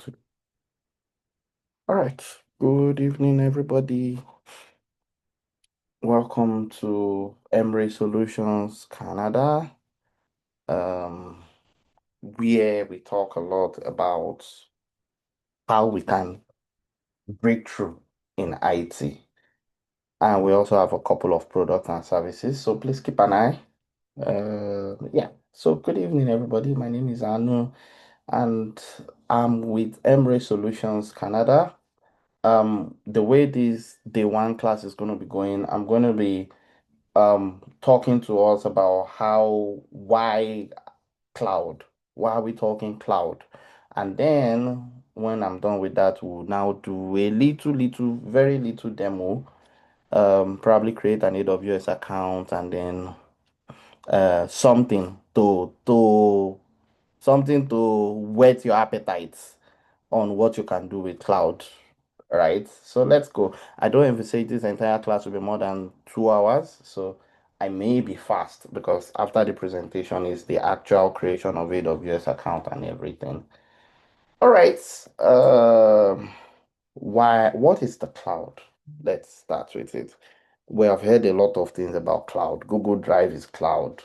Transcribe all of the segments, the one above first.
to. All right. Good evening, everybody. Welcome to Emery Solutions Canada, um, where we talk a lot about how we can break through in IT. And we also have a couple of products and services. So please keep an eye. Yeah. So good evening, everybody. My name is Anu, and I'm with Emery Solutions Canada. The way this day one class is going to be going, I'm going to be talking to us about why cloud, why are we talking cloud? And then when I'm done with that, we'll now do a very little demo. Probably create an AWS account and then something to whet your appetite on what you can do with cloud, right? So let's go. I don't envisage this entire class will be more than 2 hours, so I may be fast because after the presentation is the actual creation of AWS account and everything. All right. What is the cloud? Let's start with it. We have heard a lot of things about cloud. Google Drive is cloud.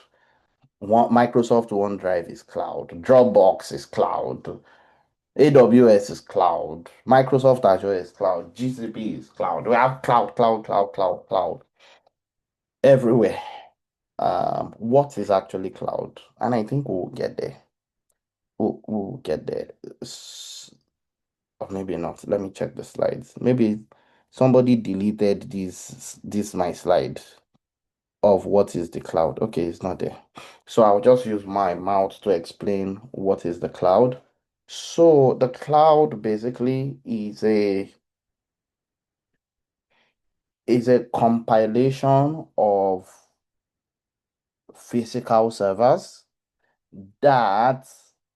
Microsoft OneDrive is cloud. Dropbox is cloud. AWS is cloud. Microsoft Azure is cloud. GCP is cloud. We have cloud everywhere. What is actually cloud? And I think we'll get there. We'll get there. Or maybe not. Let me check the slides. Maybe somebody deleted this my slide of what is the cloud. Okay, it's not there. So I'll just use my mouth to explain what is the cloud. So the cloud basically is a compilation of physical servers that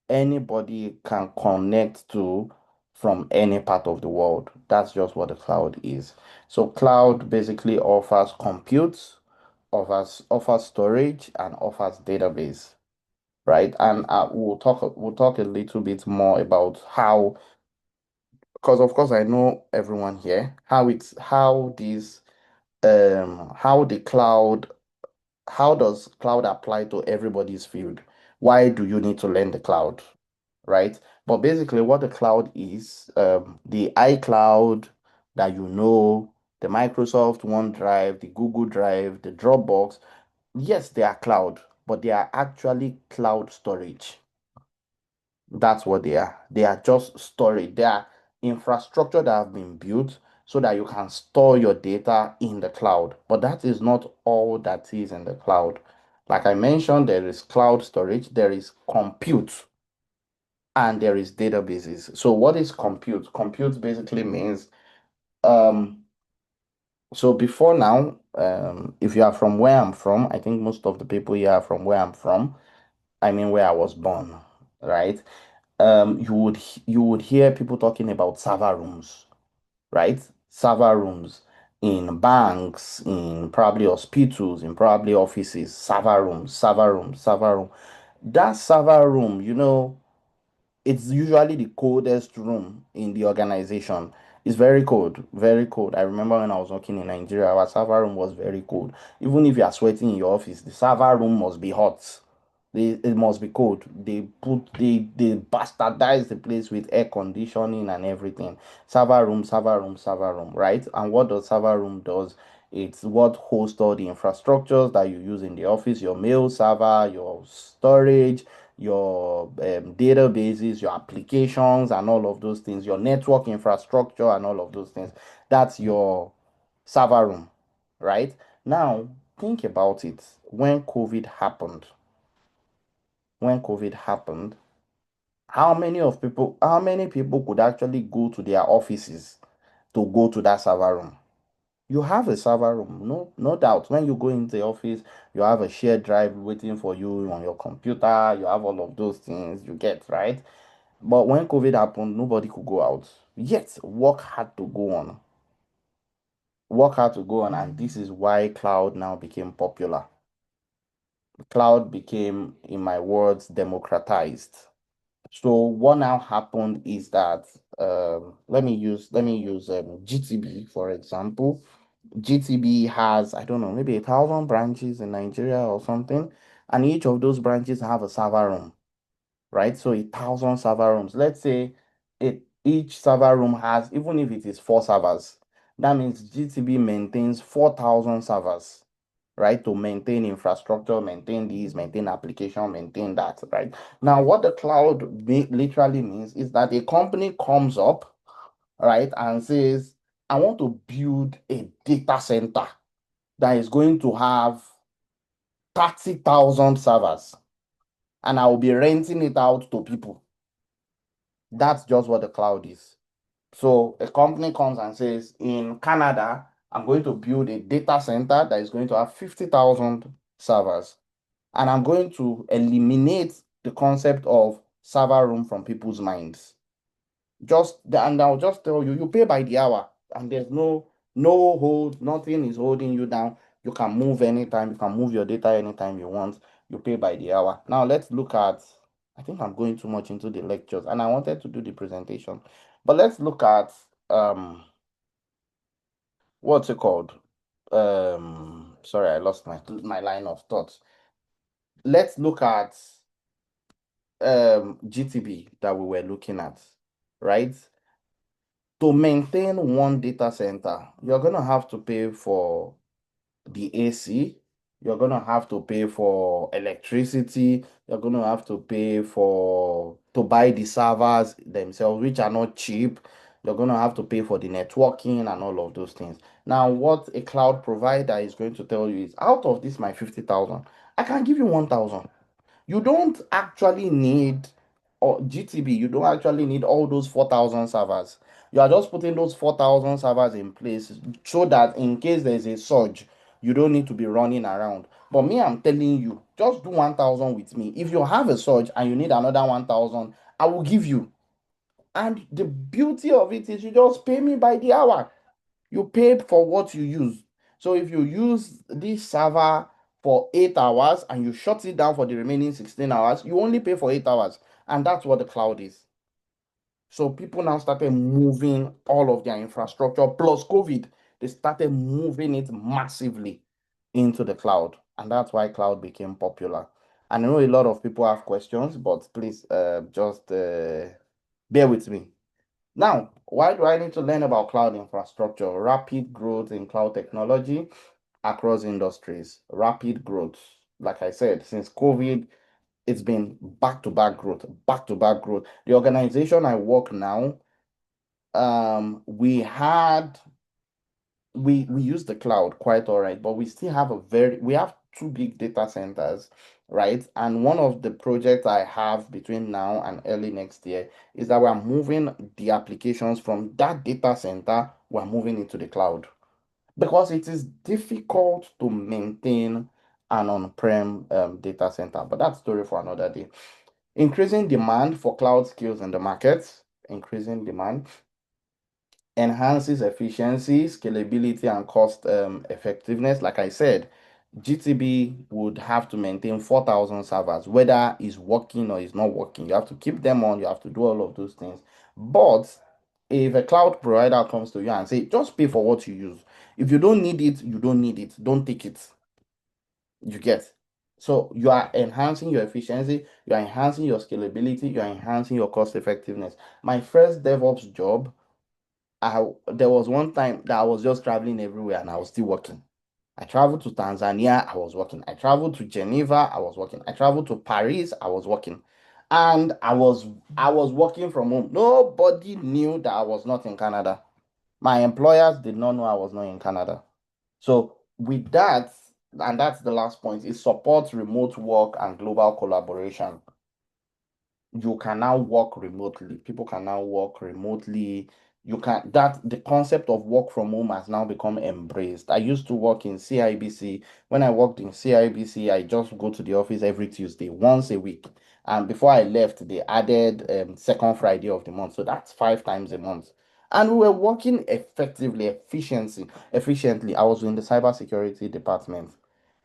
anybody can connect to from any part of the world. That's just what the cloud is. So cloud basically offers compute, offers storage, and offers database, right? And we'll talk a little bit more about how, because of course I know everyone here, how the cloud, how does cloud apply to everybody's field? Why do you need to learn the cloud, right? But basically, what the cloud is, the iCloud that you know, the Microsoft OneDrive, the Google Drive, the Dropbox, yes, they are cloud, but they are actually cloud storage. That's what they are. They are just storage. They are infrastructure that have been built so that you can store your data in the cloud. But that is not all that is in the cloud. Like I mentioned, there is cloud storage, there is compute, and there is databases. So what is compute? Compute basically means um so before now, if you are from where I'm from, I think most of the people here are from where I'm from. I mean where I was born, right? You would hear people talking about server rooms, right? Server rooms in banks, in probably hospitals, in probably offices, server rooms, server room, server room. That server room, it's usually the coldest room in the organization. It's very cold, very cold. I remember when I was working in Nigeria, our server room was very cold. Even if you are sweating in your office, the server room must be hot. It must be cold. They bastardize the place with air conditioning and everything. Server room, server room, server room, right? And what the server room does, it's what hosts all the infrastructures that you use in the office, your mail server, your storage, your databases, your applications, and all of those things, your network infrastructure, and all of those things. That's your server room, right? Now, think about it. When COVID happened, how many people could actually go to their offices to go to that server room? You have a server room, no doubt. When you go into the office, you have a shared drive waiting for you on your computer. You have all of those things you get, right? But when COVID happened, nobody could go out. Yet work had to go on. Work had to go on, and this is why cloud now became popular. Cloud became, in my words, democratized. So what now happened is that let me use GTB for example. GTB has, I don't know, maybe 1,000 branches in Nigeria or something, and each of those branches have a server room, right? So 1,000 server rooms. Let's say each server room has, even if it is four servers, that means GTB maintains 4,000 servers, right? To maintain infrastructure, maintain these, maintain application, maintain that, right? Now, what the cloud literally means is that a company comes up, right, and says, I want to build a data center that is going to have 30,000 servers, and I will be renting it out to people. That's just what the cloud is. So a company comes and says, in Canada, I'm going to build a data center that is going to have 50,000 servers. And I'm going to eliminate the concept of server room from people's minds. And I'll just tell you, you pay by the hour, and there's no hold, nothing is holding you down. You can move anytime, you can move your data anytime you want. You pay by the hour. Now let's look at, I think I'm going too much into the lectures, and I wanted to do the presentation, but let's look at what's it called? Sorry, I lost my line of thoughts. Let's look at GTB that we were looking at, right? To maintain one data center, you're going to have to pay for the AC, you're going to have to pay for electricity, you're going to have to pay for to buy the servers themselves, which are not cheap. You're going to have to pay for the networking and all of those things. Now, what a cloud provider is going to tell you is out of this, my 50,000, I can give you 1,000. You don't actually need, or GTB, you don't actually need all those 4,000 servers. You are just putting those 4,000 servers in place so that in case there's a surge, you don't need to be running around. But me, I'm telling you, just do 1,000 with me. If you have a surge and you need another 1,000, I will give you. And the beauty of it is you just pay me by the hour. You pay for what you use. So if you use this server for 8 hours and you shut it down for the remaining 16 hours, you only pay for 8 hours. And that's what the cloud is. So people now started moving all of their infrastructure plus COVID. They started moving it massively into the cloud. And that's why cloud became popular. And I know a lot of people have questions, but please just bear with me. Now, why do I need to learn about cloud infrastructure? Rapid growth in cloud technology across industries. Rapid growth. Like I said, since COVID, it's been back to back growth, back to back growth. The organization I work now, we had we use the cloud quite all right, but we still have we have two big data centers, right? And one of the projects I have between now and early next year is that we're moving the applications from that data center, we're moving into the cloud because it is difficult to maintain an on-prem data center. But that's story for another day. Increasing demand for cloud skills in the market, increasing demand enhances efficiency, scalability, and cost effectiveness. Like I said, GTB would have to maintain 4,000 servers, whether it's working or it's not working. You have to keep them on, you have to do all of those things. But if a cloud provider comes to you and say, just pay for what you use. If you don't need it, you don't need it. Don't take it. You get. So you are enhancing your efficiency, you are enhancing your scalability, you are enhancing your cost effectiveness. My first DevOps job, there was one time that I was just traveling everywhere and I was still working. I traveled to Tanzania, I was working. I traveled to Geneva, I was working. I traveled to Paris, I was working. And I was working from home. Nobody knew that I was not in Canada. My employers did not know I was not in Canada. So with that, and that's the last point, it supports remote work and global collaboration. You can now work remotely. People can now work remotely. You can that the concept of work from home has now become embraced. I used to work in CIBC. When I worked in CIBC, I just go to the office every Tuesday, once a week. And before I left, they added second Friday of the month. So that's 5 times a month. And we were working effectively, efficiently. I was in the cybersecurity department.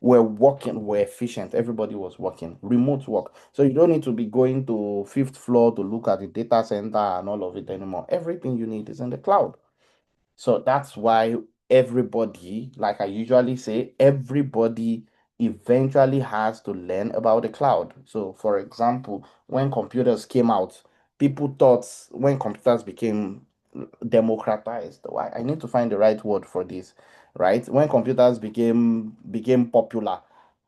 were working, were efficient. Everybody was working. Remote work. So you don't need to be going to fifth floor to look at the data center and all of it anymore. Everything you need is in the cloud. So that's why everybody, like I usually say, everybody eventually has to learn about the cloud. So, for example, when computers came out, people thought when computers became democratized, why I need to find the right word for this, right? When computers became popular,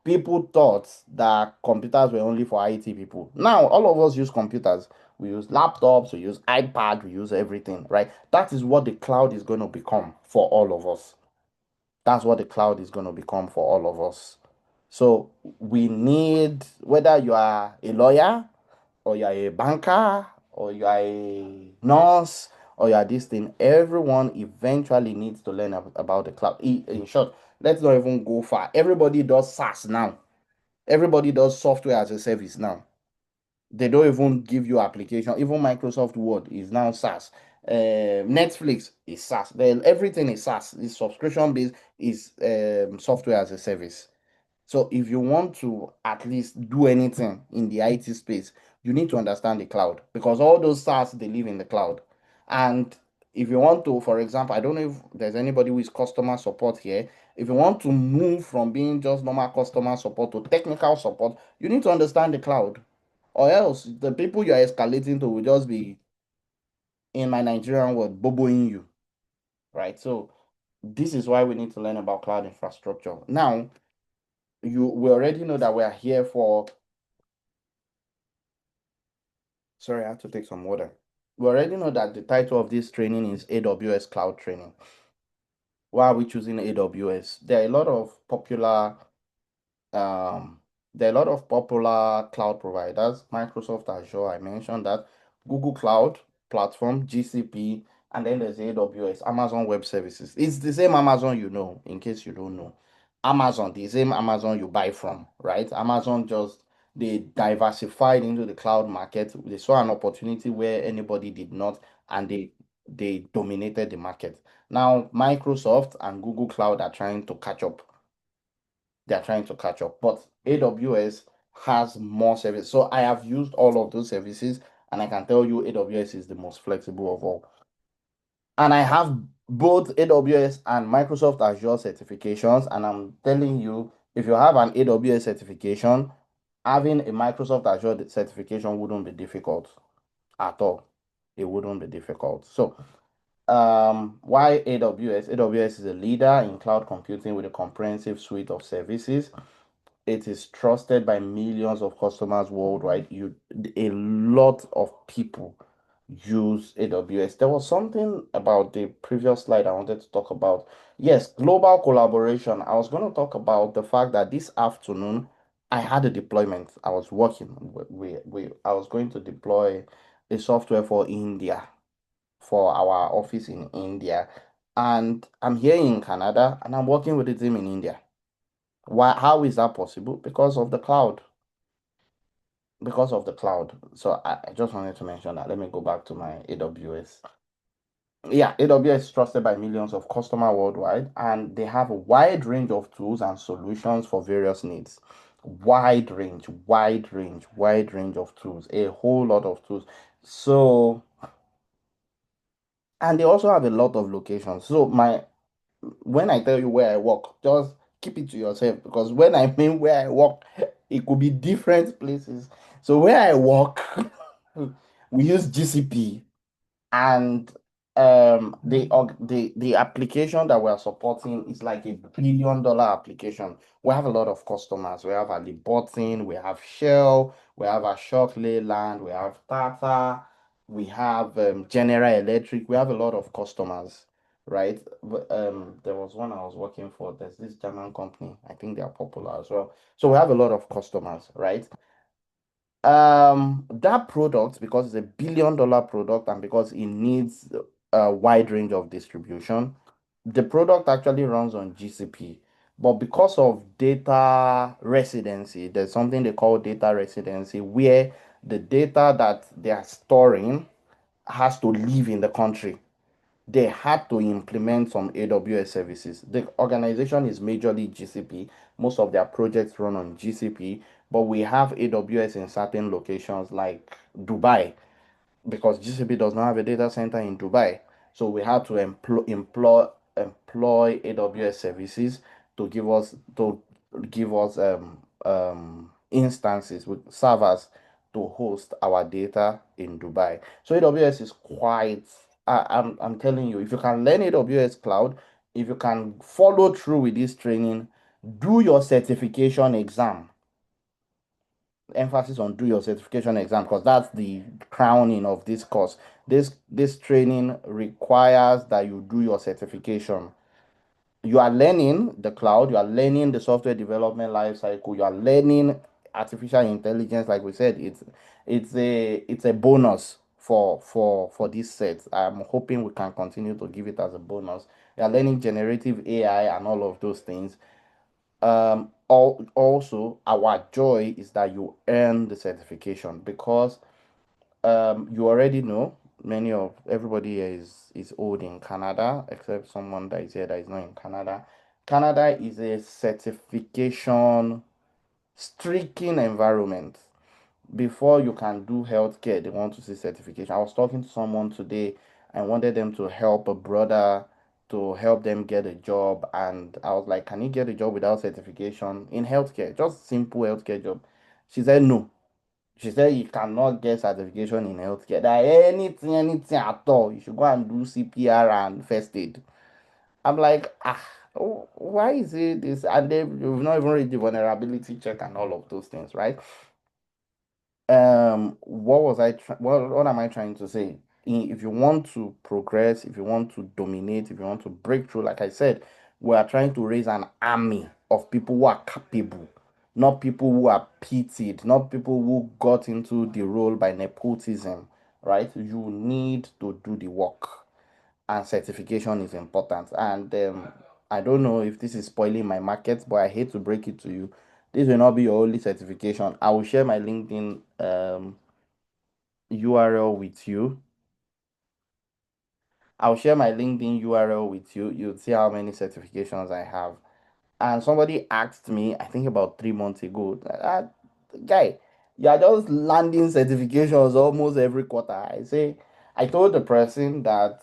people thought that computers were only for IT people. Now, all of us use computers. We use laptops, we use iPad, we use everything, right? That is what the cloud is going to become for all of us. That's what the cloud is going to become for all of us. So we need, whether you are a lawyer or you are a banker or you are a nurse or you are this thing, everyone eventually needs to learn about the cloud. In short, let's not even go far. Everybody does SaaS now. Everybody does software as a service now. They don't even give you application. Even Microsoft Word is now SaaS. Netflix is SaaS. Then everything is SaaS. It's subscription based. Is software as a service. So if you want to at least do anything in the IT space, you need to understand the cloud because all those SaaS they live in the cloud. And if you want to, for example, I don't know if there's anybody who is customer support here. If you want to move from being just normal customer support to technical support, you need to understand the cloud. Or else the people you are escalating to will just be, in my Nigerian word, boboing you, right? So this is why we need to learn about cloud infrastructure. Now, we already know that we are here for. Sorry, I have to take some water. We already know that the title of this training is AWS Cloud Training. Why are we choosing AWS? There are a lot of popular Um, there are a lot of popular cloud providers. Microsoft Azure, I mentioned that. Google Cloud Platform, GCP, and then there's AWS, Amazon Web Services. It's the same Amazon you know, in case you don't know. Amazon, the same Amazon you buy from, right? Amazon just they diversified into the cloud market. They saw an opportunity where anybody did not, and they dominated the market. Now Microsoft and Google Cloud are trying to catch up. They're trying to catch up. But AWS has more service. So I have used all of those services, and I can tell you AWS is the most flexible of all. And I have both AWS and Microsoft Azure certifications. And I'm telling you, if you have an AWS certification, having a Microsoft Azure certification wouldn't be difficult at all. It wouldn't be difficult. So, why AWS? AWS is a leader in cloud computing with a comprehensive suite of services. It is trusted by millions of customers worldwide. A lot of people use AWS. There was something about the previous slide I wanted to talk about. Yes, global collaboration. I was going to talk about the fact that this afternoon I had a deployment. I was working. I was going to deploy a software for India, for our office in India. And I'm here in Canada and I'm working with the team in India. Why, how is that possible? Because of the cloud. Because of the cloud. So I just wanted to mention that. Let me go back to my AWS. Yeah, AWS is trusted by millions of customers worldwide, and they have a wide range of tools and solutions for various needs. Wide range of tools, a whole lot of tools. So, and they also have a lot of locations. So my when I tell you where I work, just keep it to yourself because when I mean where I work, it could be different places. So where I work, we use GCP, and the application that we're supporting is like $1 billion application. We have a lot of customers. We have Alibotin, we have Shell, we have Ashok Leyland, we have Tata, we have General Electric. We have a lot of customers, right? There was one I was working for. There's this German company. I think they are popular as well. So we have a lot of customers, right? That product, because it's $1 billion product and because it needs a wide range of distribution, the product actually runs on GCP. But because of data residency, there's something they call data residency, where the data that they are storing has to live in the country. they had to implement some AWS services. The organization is majorly GCP. Most of their projects run on GCP, but we have AWS in certain locations like Dubai, because GCP does not have a data center in Dubai. So we had to employ AWS services to give us instances with servers to host our data in Dubai. So AWS is quite, I'm telling you, if you can learn AWS Cloud, if you can follow through with this training, do your certification exam, emphasis on do your certification exam, because that's the crowning of this course. This training requires that you do your certification. You are learning the cloud, you are learning the software development life cycle, you are learning artificial intelligence. Like we said, it's a bonus for this set. I'm hoping we can continue to give it as a bonus. You are learning generative AI and all of those things. Also, our joy is that you earn the certification, because you already know many of everybody here is old in Canada, except someone that is here that is not in Canada. Canada is a certification stricken environment. Before you can do healthcare, they want to see certification. I was talking to someone today. I wanted them to help a brother to help them get a job, and I was like, "Can you get a job without certification in healthcare? Just simple healthcare job." She said no. She said you cannot get certification in healthcare. That anything at all, you should go and do CPR and first aid. I'm like, why is it this? And they've not even read the vulnerability check and all of those things, right? What was what am I trying to say? If you want to progress, if you want to dominate, if you want to break through, like I said, we are trying to raise an army of people who are capable, not people who are pitied, not people who got into the role by nepotism, right? You need to do the work, and certification is important. And I don't know if this is spoiling my market, but I hate to break it to you. This will not be your only certification. I will share my LinkedIn URL with you. I'll share my LinkedIn URL with you. You'll see how many certifications I have. And somebody asked me, I think about 3 months ago, guy, you are just landing certifications almost every quarter. I told the person that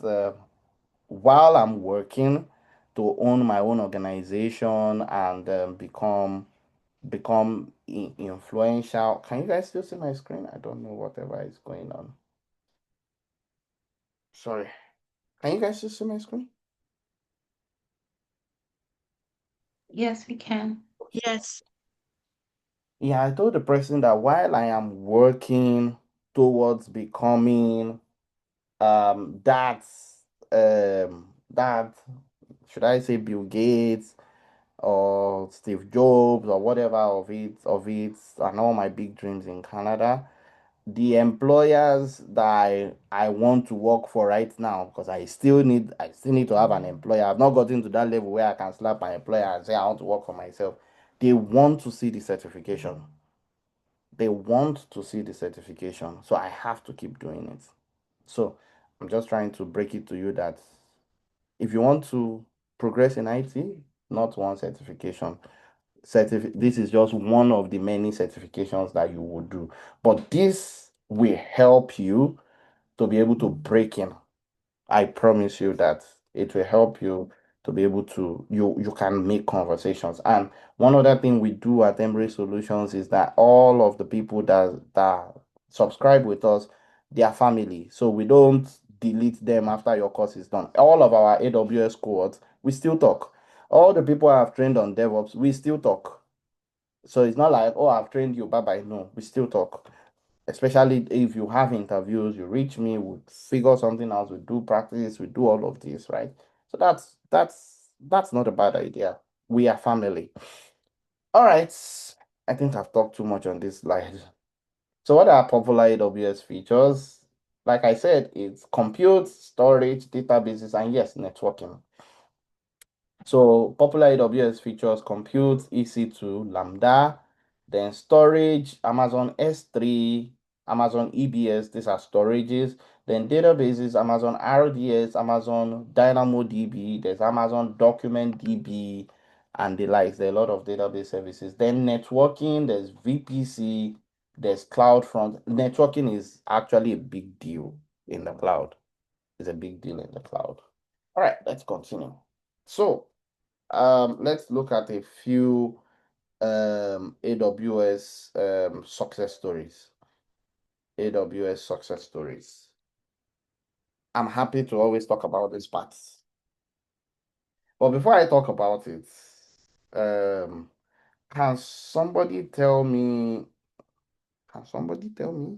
while I'm working to own my own organization and become influential. Can you guys still see my screen? I don't know whatever is going on. Sorry. Can you guys still see my screen? Yes, we can. Yes. Yeah, I told the person that while I am working towards becoming that should I say Bill Gates or Steve Jobs or whatever of it and all my big dreams in Canada, the employers that I want to work for right now, because I still need to have an employer. I've not gotten to that level where I can slap my employer and say I want to work for myself. They want to see the certification. They want to see the certification. So I have to keep doing it. So I'm just trying to break it to you that if you want to progress in IT, not one certification. This is just one of the many certifications that you will do. But this will help you to be able to break in. I promise you that it will help you to be able to you can make conversations. And one other thing we do at Emery Solutions is that all of the people that subscribe with us, they are family. So we don't delete them after your course is done. All of our AWS cohorts, we still talk. All the people I have trained on DevOps, we still talk. So it's not like, oh, I've trained you, bye bye. No, we still talk. Especially if you have interviews, you reach me, we figure something out, we do practice, we do all of this, right? So that's not a bad idea. We are family. All right. I think I've talked too much on this slide. So what are popular AWS features? Like I said, it's compute, storage, databases, and yes, networking. So popular AWS features compute, EC2, Lambda, then storage, Amazon S3, Amazon EBS, these are storages. Then databases, Amazon RDS, Amazon DynamoDB, there's Amazon DocumentDB, and the likes. There are a lot of database services. Then networking, there's VPC, there's CloudFront. Networking is actually a big deal in the cloud. It's a big deal in the cloud. All right, let's continue. So, let's look at a few AWS success stories. AWS success stories. I'm happy to always talk about these parts. But before I talk about it, um, can somebody tell me, can somebody tell me?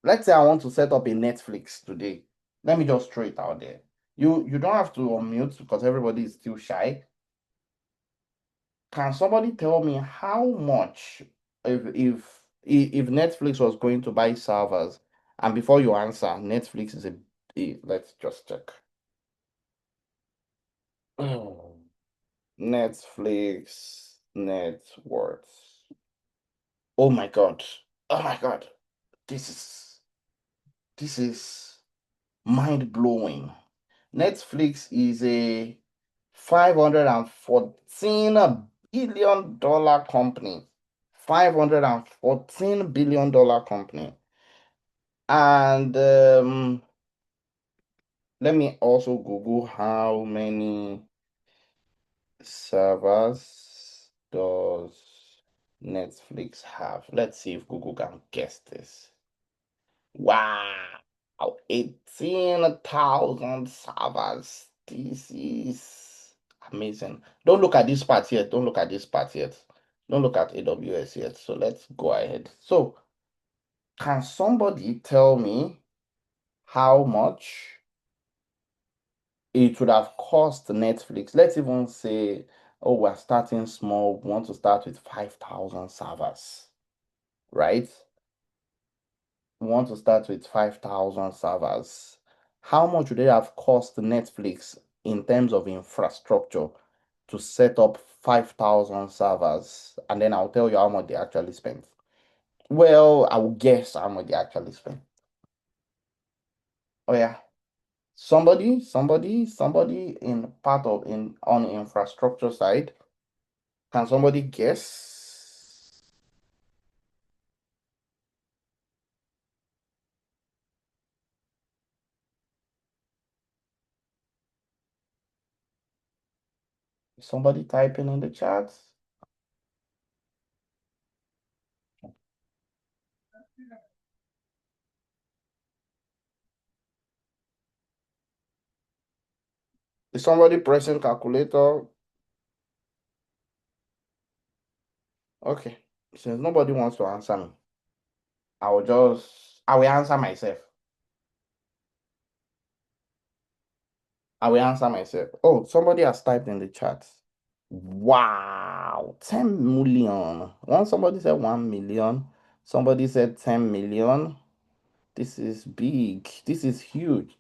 Let's say I want to set up a Netflix today. Let me just throw it out there. You don't have to unmute because everybody is still shy. Can somebody tell me how much if Netflix was going to buy servers? And before you answer, Netflix is let's just check. Oh, Netflix net worth. Oh my God. Oh my God. This is this is mind blowing. Netflix is a $514 billion company. $514 billion company. And let me also Google how many servers does Netflix have. Let's see if Google can guess this. Wow, 18,000 servers. This is amazing. Don't look at this part yet. Don't look at this part yet. Don't look at AWS yet. So let's go ahead. So, can somebody tell me how much it would have cost Netflix? Let's even say, oh, we're starting small. We want to start with 5,000 servers, right? We want to start with 5,000 servers. How much would it have cost Netflix in terms of infrastructure to set up 5,000 servers? And then I'll tell you how much they actually spent. Well, I will guess how much they actually spent. Oh yeah. Somebody in part of in on infrastructure side. Can somebody guess? Somebody typing in the chat? Is somebody pressing calculator? Okay. Since nobody wants to answer me, I will answer myself. I will answer myself. Oh, somebody has typed in the chat. Wow, 10 million. Once somebody said 1 million, somebody said 10 million. This is big. This is huge.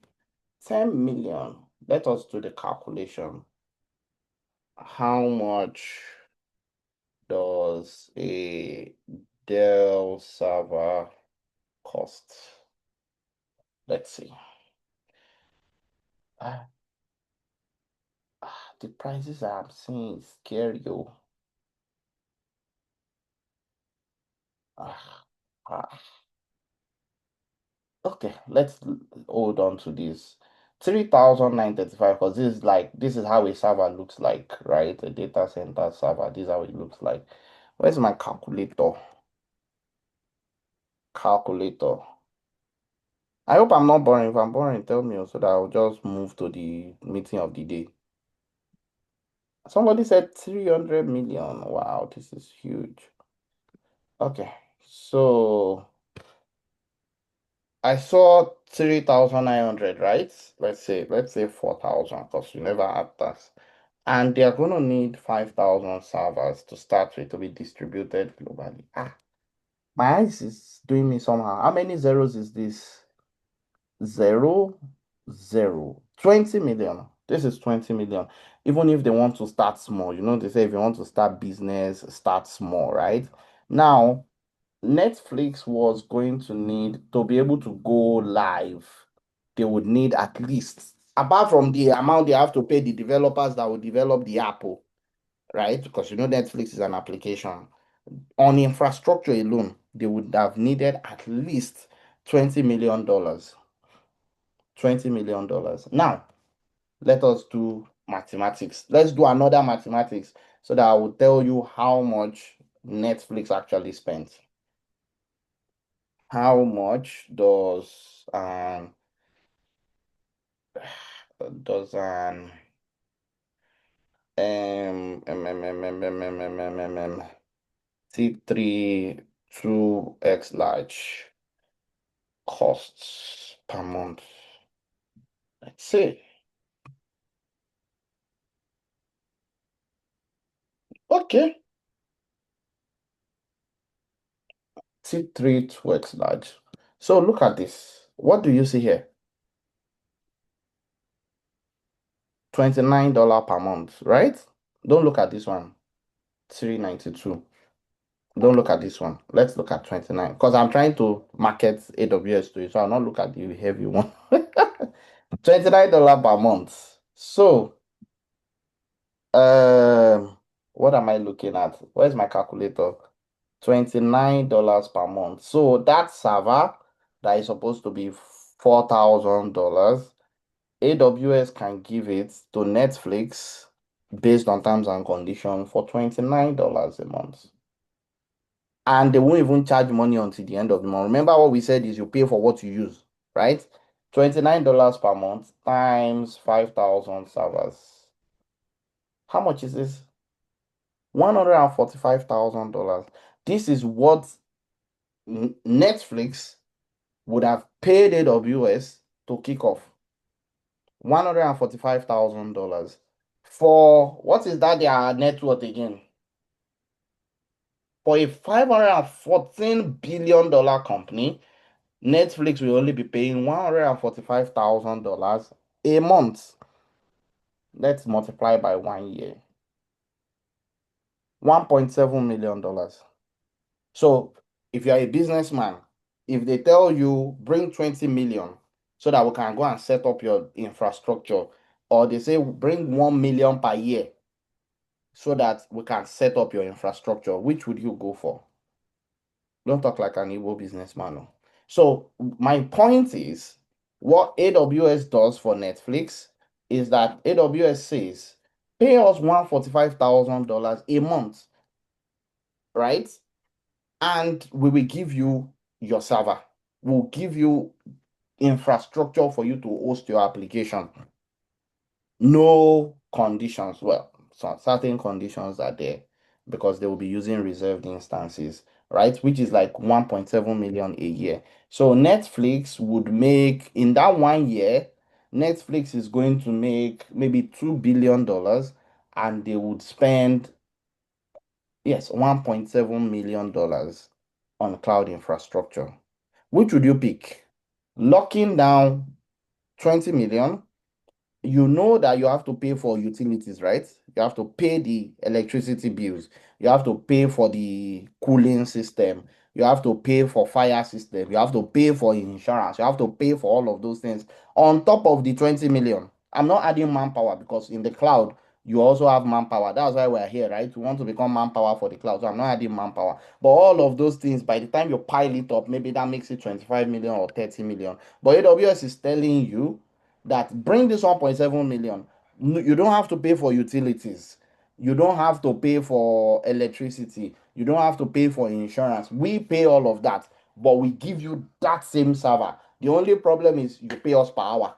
10 million. Let us do the calculation. How much does a Dell server cost? Let's see. Ah, the prices I'm seeing scare you. Ah, ah. Okay, let's hold on to this. 3,935 because this is how a server looks like, right? A data center server. This is how it looks like. Where's my calculator? Calculator. I hope I'm not boring. If I'm boring, tell me so that I'll just move to the meeting of the day. Somebody said 300 million. Wow, this is huge. Okay, so I saw 3,900, right? Let's say 4,000 because you never had that. And they are going to need 5,000 servers to start with to be distributed globally. My eyes is doing me somehow. How many zeros is this? Zero, zero. 20 million. This is 20 million. Even if they want to start small, they say if you want to start business, start small, right? Now, Netflix was going to need to be able to go live. They would need at least, apart from the amount they have to pay the developers that will develop the app, oh, right? Because Netflix is an application. On infrastructure alone, they would have needed at least $20 million. $20 million. Now, let us do mathematics. Let's do another mathematics so that I will tell you how much Netflix actually spent. How much does an T3 2x large costs per month? Let's see. Okay, T3 2x large. So look at this. What do you see here? $29 per month, right? Don't look at this one. 392. Don't look at this one. Let's look at 29 because I'm trying to market AWS to you. So I'll not look at the heavy one. $29 per month. So, what am I looking at? Where's my calculator? $29 per month. So that server that is supposed to be $4,000, AWS can give it to Netflix based on terms and conditions for $29 a month. And they won't even charge money until the end of the month. Remember what we said is you pay for what you use, right? $29 per month times 5,000 servers. How much is this? $145,000. This is what Netflix would have paid AWS to kick off. $145,000 for what is that their net worth again? For a $514 billion company, Netflix will only be paying $145,000 a month. Let's multiply by 1 year. $1.7 million. So if you're a businessman, if they tell you bring 20 million so that we can go and set up your infrastructure, or they say bring 1 million per year so that we can set up your infrastructure, which would you go for? Don't talk like an Igbo businessman. No. So my point is, what AWS does for Netflix is that AWS says, pay us $145,000 a month, right? And we will give you your server. We'll give you infrastructure for you to host your application. No conditions. Well, so certain conditions are there because they will be using reserved instances, right? Which is like 1.7 million a year. So Netflix would make in that 1 year, Netflix is going to make maybe $2 billion and they would spend, yes, $1.7 million on cloud infrastructure. Which would you pick? Locking down 20 million, you know that you have to pay for utilities, right? You have to pay the electricity bills. You have to pay for the cooling system. You have to pay for fire system. You have to pay for insurance. You have to pay for all of those things on top of the 20 million. I'm not adding manpower because in the cloud, you also have manpower. That's why we're here, right? We want to become manpower for the cloud. So I'm not adding manpower. But all of those things, by the time you pile it up, maybe that makes it 25 million or 30 million. But AWS is telling you that bring this 1.7 million. You don't have to pay for utilities. You don't have to pay for electricity. You don't have to pay for insurance. We pay all of that, but we give you that same server. The only problem is you pay us per hour.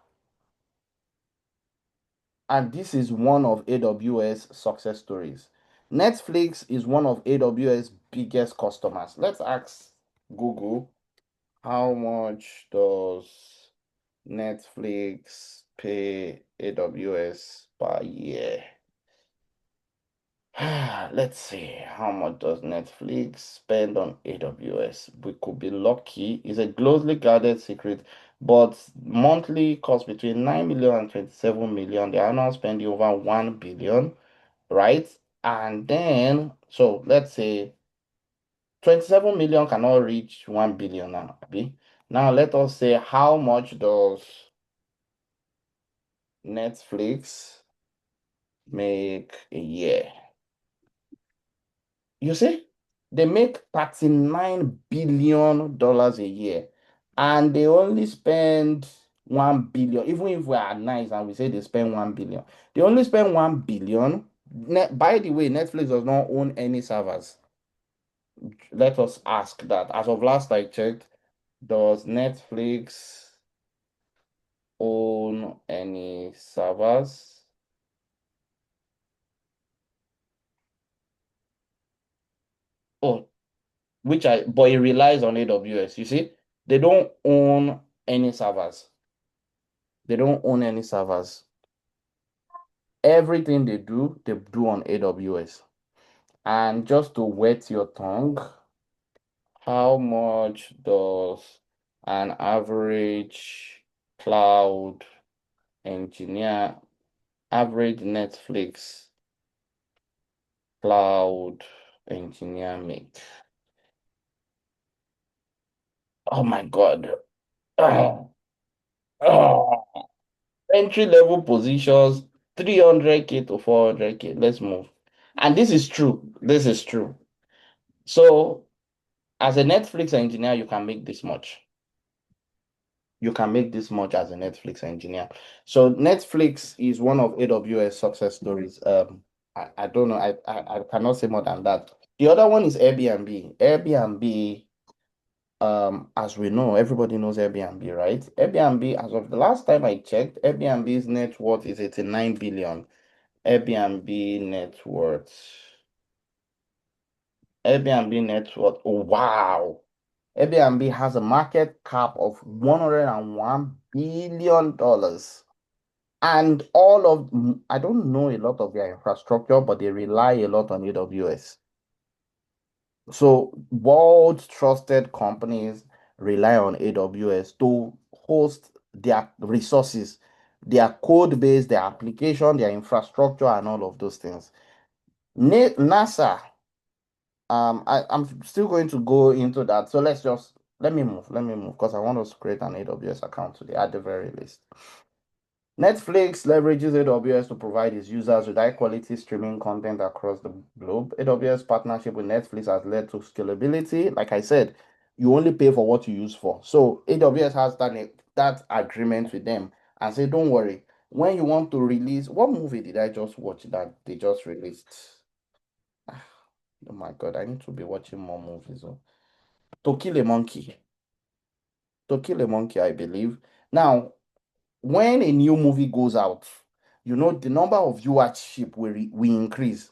And this is one of AWS success stories. Netflix is one of AWS biggest customers. Let's ask Google, how much does Netflix pay AWS per year? Let's see, how much does Netflix spend on AWS? We could be lucky. It's a closely guarded secret, but monthly cost between 9 million and 27 million. They are now spending over 1 billion, right? And then, so let's say 27 million cannot reach 1 billion now, abi? Now let us say how much does Netflix make a year? You see, they make $39 billion a year, and they only spend 1 billion. Even if we are nice and we say they spend 1 billion, they only spend 1 billion. By the way, Netflix does not own any servers. Let us ask that. As of last I checked, does Netflix own any servers? Oh, but it relies on AWS. You see, they don't own any servers. They don't own any servers. Everything they do on AWS. And just to wet your tongue, how much does an average cloud engineer, average Netflix cloud engineer make? Oh my God. Entry level positions, 300K to 400K. Let's move. And this is true. This is true. So, as a Netflix engineer, you can make this much. You can make this much as a Netflix engineer. So, Netflix is one of AWS success stories. I don't know. I cannot say more than that. The other one is Airbnb. Airbnb, as we know, everybody knows Airbnb, right? Airbnb, as of the last time I checked, Airbnb's net worth is 89 billion. Airbnb net worth. Airbnb net worth. Oh, wow. Airbnb has a market cap of $101 billion. And I don't know a lot of their infrastructure, but they rely a lot on AWS. So, world trusted companies rely on AWS to host their resources, their code base, their application, their infrastructure, and all of those things. NASA, I'm still going to go into that. So let me move because I want us to create an AWS account today at the very least. Netflix leverages AWS to provide its users with high quality streaming content across the globe. AWS partnership with Netflix has led to scalability. Like I said, you only pay for what you use for. So AWS has that agreement with them and say, don't worry, when you want to release, what movie did I just watch that they just released? Oh my God, I need to be watching more movies. Oh. To Kill a Monkey. To Kill a Monkey, I believe. Now, when a new movie goes out, the number of viewership will increase,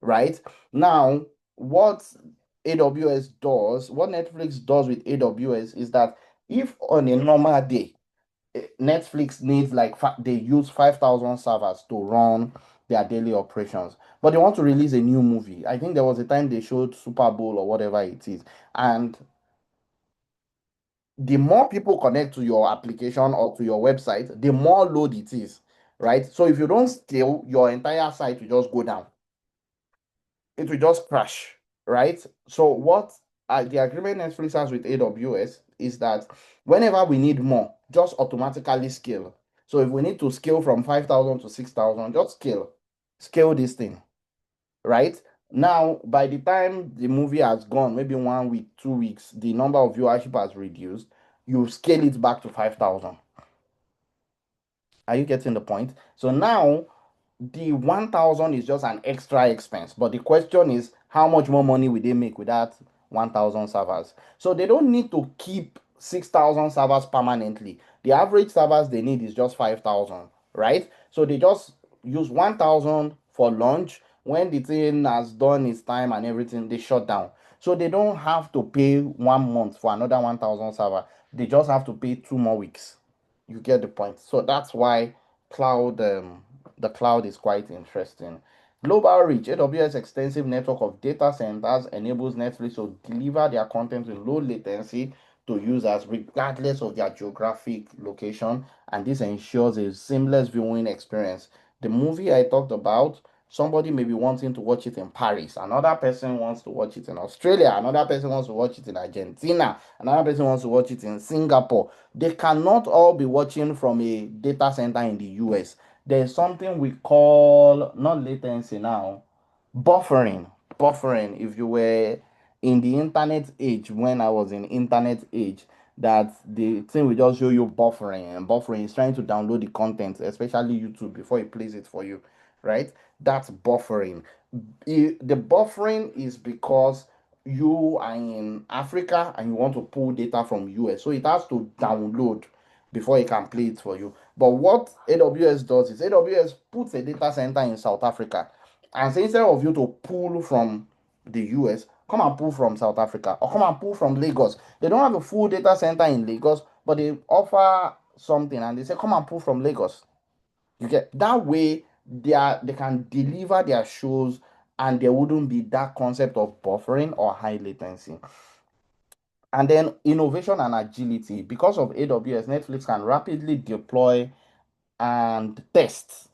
right? Now, what what Netflix does with AWS is that if on a normal day, Netflix needs they use 5,000 servers to run their daily operations, but they want to release a new movie. I think there was a time they showed Super Bowl or whatever it is, and the more people connect to your application or to your website, the more load it is, right? So if you don't scale, your entire site will just go down. It will just crash, right? So what the agreement Netflix has with AWS is that whenever we need more, just automatically scale. So if we need to scale from 5,000 to 6,000, just scale this thing, right? Now, by the time the movie has gone, maybe 1 week, 2 weeks, the number of viewership has reduced, you scale it back to 5,000. Are you getting the point? So now the 1,000 is just an extra expense. But the question is, how much more money will they make with that 1,000 servers? So they don't need to keep 6,000 servers permanently. The average servers they need is just 5,000, right? So they just use 1,000 for launch. When the thing has done its time and everything, they shut down. So they don't have to pay 1 month for another 1,000 server. They just have to pay 2 more weeks. You get the point. So that's why cloud the cloud is quite interesting. Global reach. AWS extensive network of data centers enables Netflix to deliver their content with low latency to users regardless of their geographic location, and this ensures a seamless viewing experience. The movie I talked about, Somebody may be wanting to watch it in Paris, another person wants to watch it in Australia, another person wants to watch it in Argentina, another person wants to watch it in Singapore. They cannot all be watching from a data center in the US. There's something we call not latency now, buffering. Buffering. If you were in the internet age, when I was in internet age, that the thing will just show you buffering, and buffering is trying to download the content, especially YouTube, before it plays it for you, right? That's buffering. The buffering is because you are in Africa and you want to pull data from US, so it has to download before it can play it for you. But what AWS does is AWS puts a data center in South Africa, and so instead of you to pull from the US, come and pull from South Africa or come and pull from Lagos. They don't have a full data center in Lagos, but they offer something and they say come and pull from Lagos. You get that way they can deliver their shows and there wouldn't be that concept of buffering or high latency. And then innovation and agility. Because of AWS, Netflix can rapidly deploy and test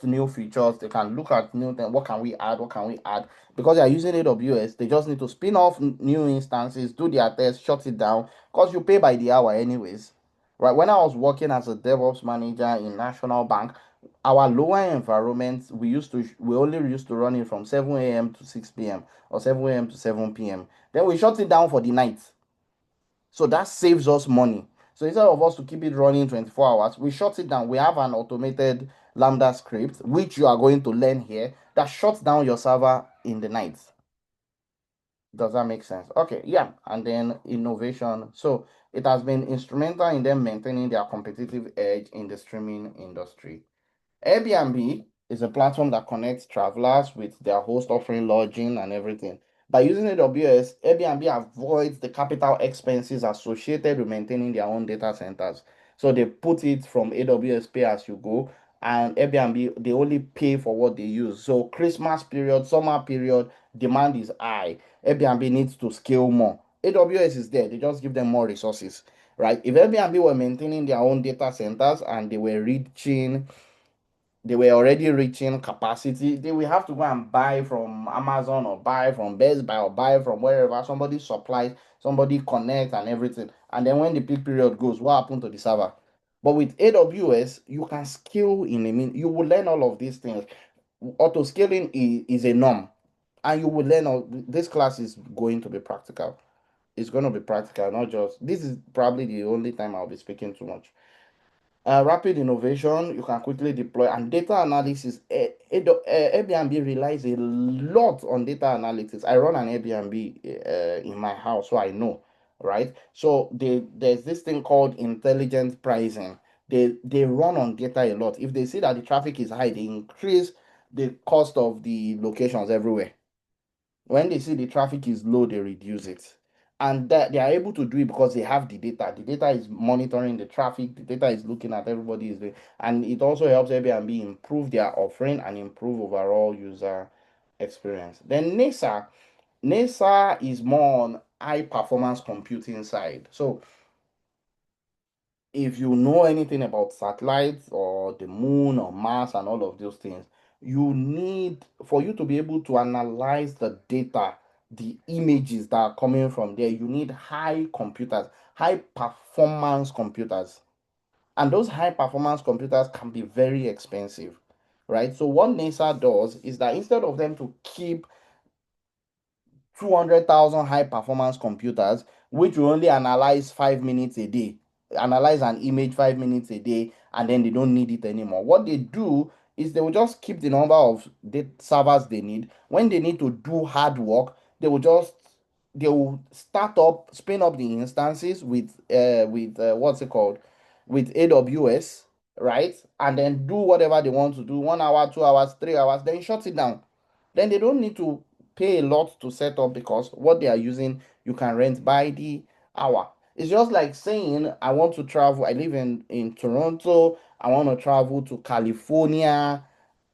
new features. They can look at new things. What can we add? What can we add? Because they are using AWS, they just need to spin off new instances, do their test, shut it down. Because you pay by the hour anyways. Right. When I was working as a DevOps manager in National Bank, our lower environment, we only used to run it from 7 a.m. to 6 p.m. or 7 a.m. to 7 p.m. Then we shut it down for the night. So that saves us money. So instead of us to keep it running 24 hours, we shut it down. We have an automated Lambda script, which you are going to learn here, that shuts down your server in the night. Does that make sense? Okay, yeah. And then innovation. So it has been instrumental in them maintaining their competitive edge in the streaming industry. Airbnb is a platform that connects travelers with their host offering lodging and everything. By using AWS, Airbnb avoids the capital expenses associated with maintaining their own data centers. So they put it from AWS pay as you go, and Airbnb they only pay for what they use. So Christmas period, summer period, demand is high. Airbnb needs to scale more. AWS is there, they just give them more resources, right? If Airbnb were maintaining their own data centers and they were already reaching capacity, they will have to go and buy from Amazon or buy from Best Buy or buy from wherever somebody supplies, somebody connect and everything. And then when the peak period goes, what happened to the server? But with AWS, you can scale in a minute. You will learn all of these things. Auto scaling is a norm, and you will learn all this class is going to be practical. It's going to be practical, not just this is probably the only time I'll be speaking too much. Rapid innovation, you can quickly deploy, and data analysis. Airbnb relies a lot on data analytics. I run an Airbnb in my house, so I know, right? So there's this thing called intelligent pricing. They run on data a lot. If they see that the traffic is high, they increase the cost of the locations everywhere. When they see the traffic is low, they reduce it. And that they are able to do it because they have the data. The data is monitoring the traffic, the data is looking at everybody is doing, and it also helps Airbnb improve their offering and improve overall user experience. Then NASA is more on high performance computing side. So if you know anything about satellites or the moon or Mars and all of those things, you need for you to be able to analyze the data, the images that are coming from there, you need high computers, high performance computers. And those high performance computers can be very expensive, right? So what NASA does is that instead of them to keep 200,000 high performance computers, which will only analyze 5 minutes a day, analyze an image 5 minutes a day, and then they don't need it anymore. What they do is they will just keep the number of servers they need. When they need to do hard work, they will start up, spin up the instances with what's it called, with AWS, right? And then do whatever they want to do, 1 hour, 2 hours, 3 hours, then shut it down. Then they don't need to pay a lot to set up because what they are using you can rent by the hour. It's just like saying I want to travel. I live in Toronto. I want to travel to California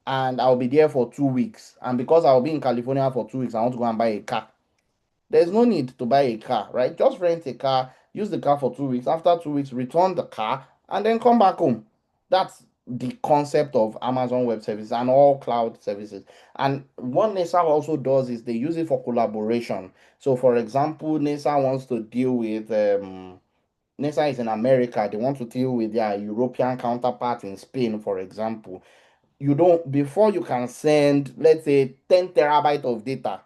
and I'll be there for 2 weeks. And because I'll be in California for 2 weeks, I want to go and buy a car. There's no need to buy a car, right? Just rent a car, use the car for 2 weeks. After 2 weeks, return the car and then come back home. That's the concept of Amazon Web Services and all cloud services. And what NASA also does is they use it for collaboration. So, for example, NASA wants to deal with NASA is in America. They want to deal with their European counterpart in Spain, for example. You don't before you can send, let's say, 10 terabyte of data,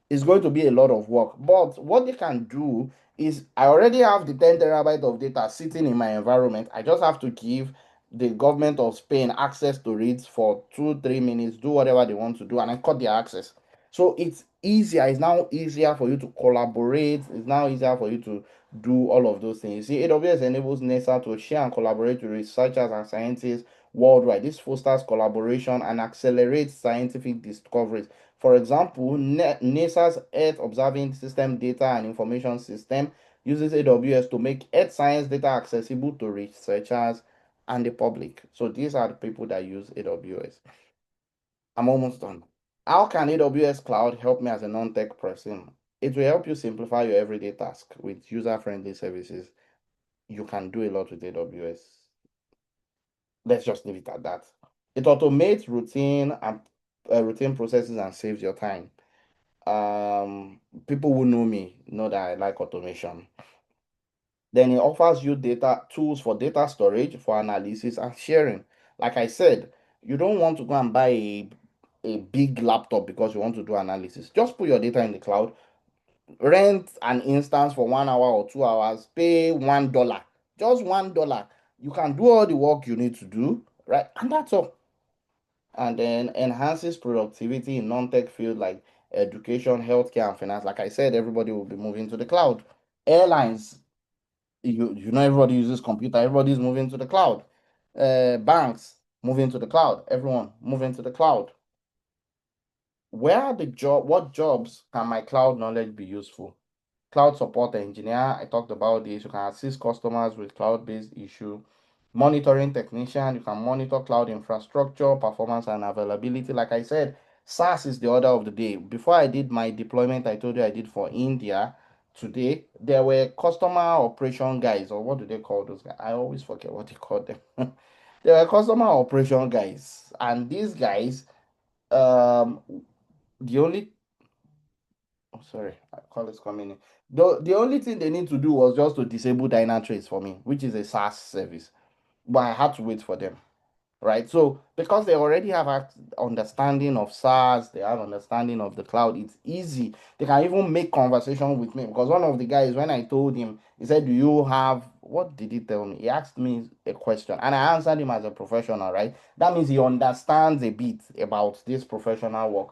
it's going to be a lot of work. But what they can do is I already have the 10 terabyte of data sitting in my environment. I just have to give the government of Spain access to it for 2, 3 minutes, do whatever they want to do, and I cut their access. So it's easier. It's now easier for you to collaborate. It's now easier for you to do all of those things. You see, AWS enables NASA to share and collaborate with researchers and scientists worldwide. This fosters collaboration and accelerates scientific discoveries. For example, NASA's Earth Observing System Data and Information System uses AWS to make Earth science data accessible to researchers and the public. So these are the people that use AWS. I'm almost done. How can AWS Cloud help me as a non-tech person? It will help you simplify your everyday task with user-friendly services. You can do a lot with AWS. Let's just leave it at that. It automates routine processes and saves your time. People who know me know that I like automation. Then it offers you data tools for data storage, for analysis and sharing. Like I said, you don't want to go and buy a big laptop because you want to do analysis. Just put your data in the cloud, rent an instance for 1 hour or 2 hours, pay $1, just $1. You can do all the work you need to do, right? And that's all. And then enhances productivity in non-tech field like education, healthcare, and finance. Like I said, everybody will be moving to the cloud. Airlines, you know, everybody uses computer, everybody's moving to the cloud. Banks moving to the cloud, everyone moving to the cloud. Where are the what jobs can my cloud knowledge be useful? Cloud support engineer, I talked about this. You can assist customers with cloud-based issue. Monitoring technician, you can monitor cloud infrastructure, performance, and availability. Like I said, SaaS is the order of the day. Before I did my deployment, I told you I did for India today, there were customer operation guys, or what do they call those guys? I always forget what they call them. There were customer operation guys, and these guys, um, the only oh, sorry, I call is coming in. The only thing they need to do was just to disable Dynatrace for me, which is a SaaS service. But I had to wait for them, right? So because they already have understanding of SaaS, they have understanding of the cloud, it's easy. They can even make conversation with me because one of the guys, when I told him, he said, "Do you have?" What did he tell me? He asked me a question, and I answered him as a professional, right? That means he understands a bit about this professional work.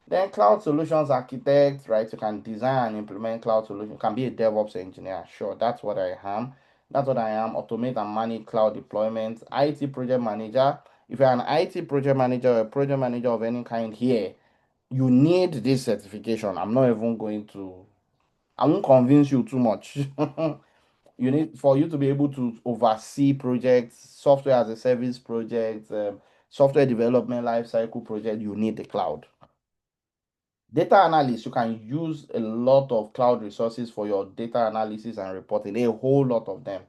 Then cloud solutions architect, right? You can design and implement cloud solutions. You can be a DevOps engineer. Sure, that's what I am. That's what I am. Automate and manage cloud deployments. IT project manager. If you're an IT project manager or a project manager of any kind here, you need this certification. I'm not even going to, I won't convince you too much. You need for you to be able to oversee projects, software as a service projects, software development lifecycle project, you need the cloud. Data analyst, you can use a lot of cloud resources for your data analysis and reporting, a whole lot of them.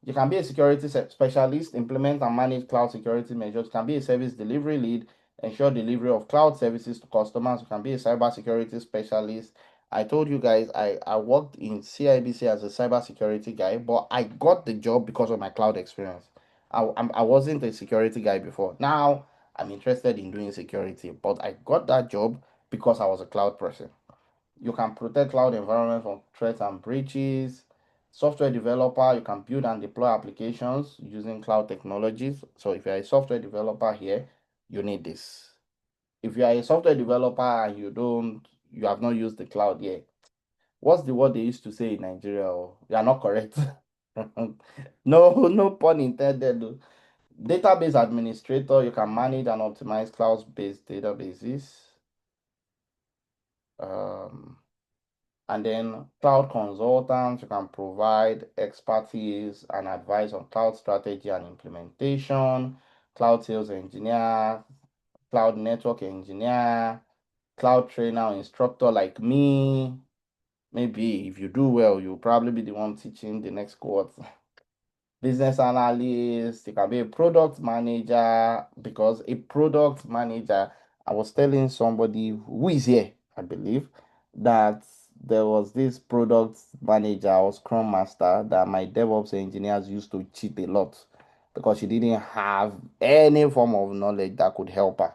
You can be a security specialist, implement and manage cloud security measures. You can be a service delivery lead, ensure delivery of cloud services to customers. You can be a cybersecurity specialist. I told you guys I worked in CIBC as a cybersecurity guy, but I got the job because of my cloud experience. I wasn't a security guy before. Now I'm interested in doing security, but I got that job because I was a cloud person. You can protect cloud environment from threats and breaches. Software developer, you can build and deploy applications using cloud technologies. So if you're a software developer here, you need this. If you are a software developer and you have not used the cloud yet, what's the word they used to say in Nigeria? Oh, you are not correct. No pun intended, though. Database administrator, you can manage and optimize cloud-based databases. Um, And then cloud consultants, you can provide expertise and advice on cloud strategy and implementation, cloud sales engineer, cloud network engineer, cloud trainer or instructor like me. Maybe if you do well, you'll probably be the one teaching the next cohort. business analyst, you can be a product manager, because a product manager, I was telling somebody who is here, I believe, that there was this product manager or scrum master that my DevOps engineers used to cheat a lot because she didn't have any form of knowledge that could help her.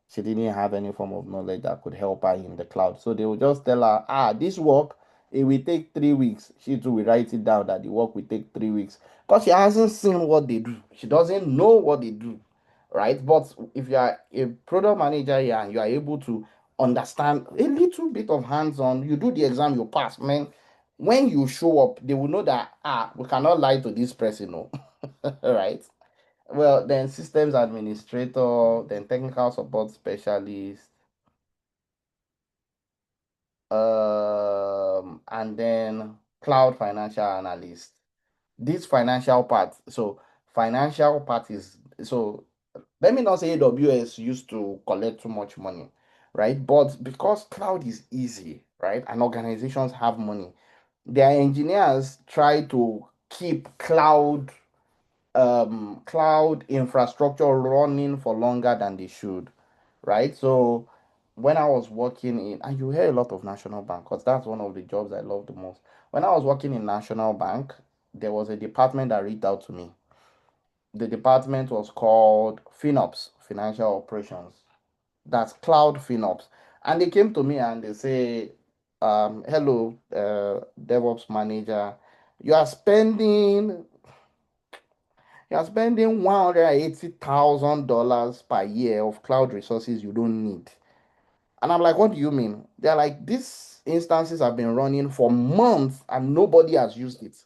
She didn't have any form of knowledge that could help her in the cloud. So they would just tell her, this work, it will take 3 weeks. She too will write it down that the work will take 3 weeks. Because she hasn't seen what they do. She doesn't know what they do. Right? But if you are a product manager here and you are able to understand a little bit of hands-on, you do the exam, you pass, man. When you show up, they will know that we cannot lie to this person, no. Right? Well, then systems administrator, then technical support specialist, and then cloud financial analyst. This financial part, so financial part is so let me not say AWS used to collect too much money, right? But because cloud is easy, right, and organizations have money, their engineers try to keep cloud infrastructure running for longer than they should, right? So when I was working in, and you hear a lot of National Bank, because that's one of the jobs I love the most. When I was working in National Bank, there was a department that reached out to me. The department was called FinOps, Financial Operations. That's Cloud FinOps. And they came to me and they say, hello, DevOps manager, you are spending $180,000 per year of cloud resources you don't need. And I'm like, what do you mean? They're like, these instances have been running for months and nobody has used it.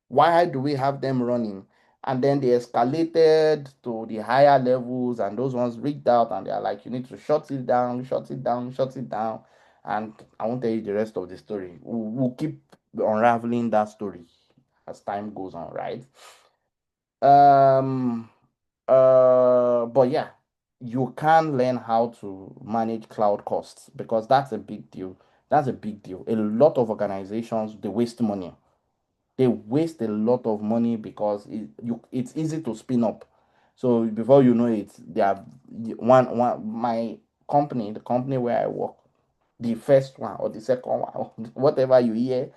Why do we have them running? And then they escalated to the higher levels, and those ones reached out and they're like, you need to shut it down, shut it down, shut it down. And I won't tell you the rest of the story. We'll keep unraveling that story as time goes on, right? Um, but yeah, you can learn how to manage cloud costs because that's a big deal. That's a big deal. A lot of organizations they waste money. They waste a lot of money because it's easy to spin up. So before you know it, they have one my company, the company where I work, the first one or the second one, whatever you hear,